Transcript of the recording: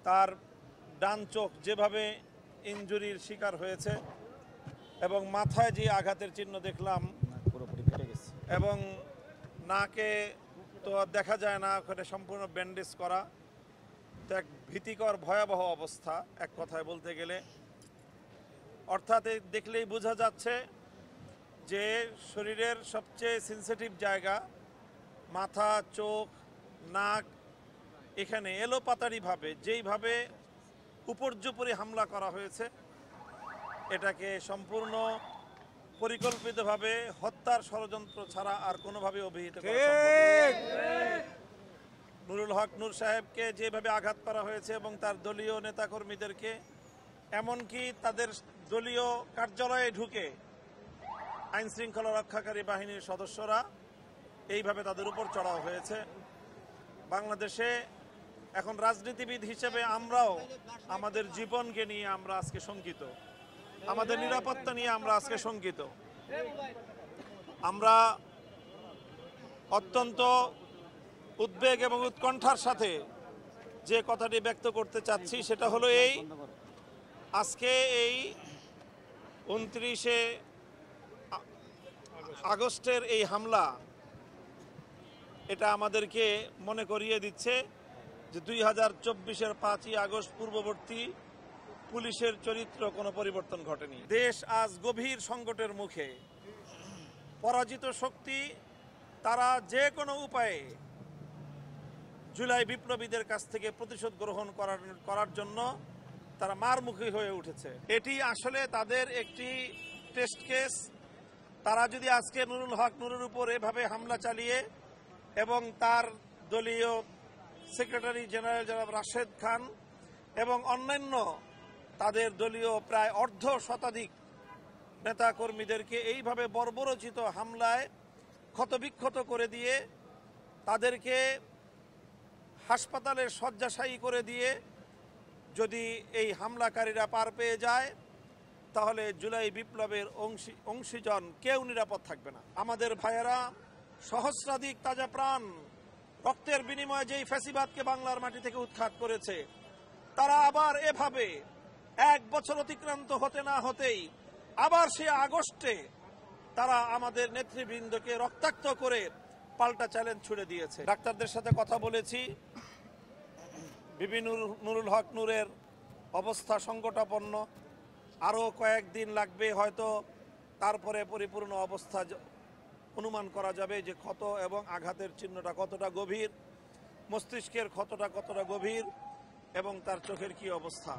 তার ডান চোখ যেভাবে ইনজুরির শিকার হয়েছে এবং মাথায় যে আঘাতের চিহ্ন দেখলাম পুরোপুরি ফেটে গেছে এবং নাকে তো দেখা যায় না, ওখানে সম্পূর্ণ ব্যান্ডেজ করা, তো এক ভীতিকর ভয়াবহ অবস্থা এক কথায় বলতে গেলে। অর্থাৎ দেখলেই বোঝা যাচ্ছে যে শরীরের সবচেয়ে সেন্সিটিভ জায়গা মাথা, চোখ, নাক, এখানে এলোপাতাড়িভাবে যেইভাবে উপর্যুপরি হামলা করা হয়েছে, এটাকে সম্পূর্ণ পরিকল্পিতভাবে হত্যার ষড়যন্ত্র ছাড়া আর কোনোভাবে অভিহিত করা সম্ভব নয়। নুরুল হক নূর সাহেবকে যেভাবে আঘাত করা হয়েছে এবং তার দলীয় নেতাকর্মীদেরকে, এমনকি তাদের দলীয় কার্যালয়ে ঢুকে আইন শৃঙ্খলা রক্ষাকারী বাহিনীর সদস্যরা এইভাবে তাদের উপর চড়াও হয়েছে। বাংলাদেশে এখন রাজনীতিবিদ হিসেবে আমরাও আমাদের জীবনকে নিয়ে আমরা আজকে শঙ্কিত, আমাদের নিরাপত্তা নিয়ে আমরা আজকে শঙ্কিত। আমরা অত্যন্ত উদ্বেগ এবং উৎকণ্ঠার সাথে যে কথাটি ব্যক্ত করতে চাচ্ছি সেটা হলো এই, আজকে এই 29শে আগস্টের এই হামলা, এটা আমাদেরকে মনে করিয়ে দিচ্ছে যে 2024-এর 5ই আগস্ট পূর্ববর্তী পুলিশের চরিত্র কোনো পরিবর্তন ঘটেনি। দেশ আজ গভীর সংকটের মুখে। পরাজিত শক্তি তারা যে কোনো উপায়ে জুলাই বিপ্লবীদের কাছ থেকে প্রতিশোধ গ্রহণ করার জন্য তারা মারমুখী হয়ে উঠেছে। এটি আসলে তাদের একটি টেস্ট কেস। তারা যদি আজকে নুরুল হক নূরের উপর এভাবে হামলা চালিয়ে এবং তার দলীয় সেক্রেটারি জেনারেল জনাব রাশেদ খান এবং অন্যান্য তাদের দলীয় প্রায় অর্ধ শতাধিক নেতাকর্মীদেরকে এইভাবে বর্বরোচিত হামলায় ক্ষতবিক্ষত করে দিয়ে, তাদেরকে হাসপাতালে শয্যাশায়ী করে দিয়ে যদি এই হামলাকারীরা পার পেয়ে যায়, তাহলে জুলাই বিপ্লবের অংশীজন কেউ নিরাপদ থাকবে না। আমাদের ভাইয়েরা সহস্রাধিক তাজা প্রাণ রক্তের বিনিময়ে যেই ফ্যাসিবাদকে বাংলার মাটি থেকে উৎখাত করেছে, তারা আবার এভাবে 1 বছর অতিক্রান্ত হতে না হতেই আবার সে আগস্টে তারা আমাদের নেতৃবৃন্দকে রক্তাক্ত করে পাল্টা চ্যালেঞ্জ ছুড়ে দিয়েছে। ডাক্তারদের সাথে কথা বলেছি, নুরুল হক নূরের অবস্থা সংকটাপন্ন, আরও কয়েকদিন লাগবে হয়তো, তারপরে পরিপূর্ণ অবস্থা অনুমান করা যাবে যে ক্ষত এবং আঘাতের চিহ্নটা কতটা গভীর, মস্তিষ্কের ক্ষতটা কতটা গভীর এবং তার চোখের কি অবস্থা।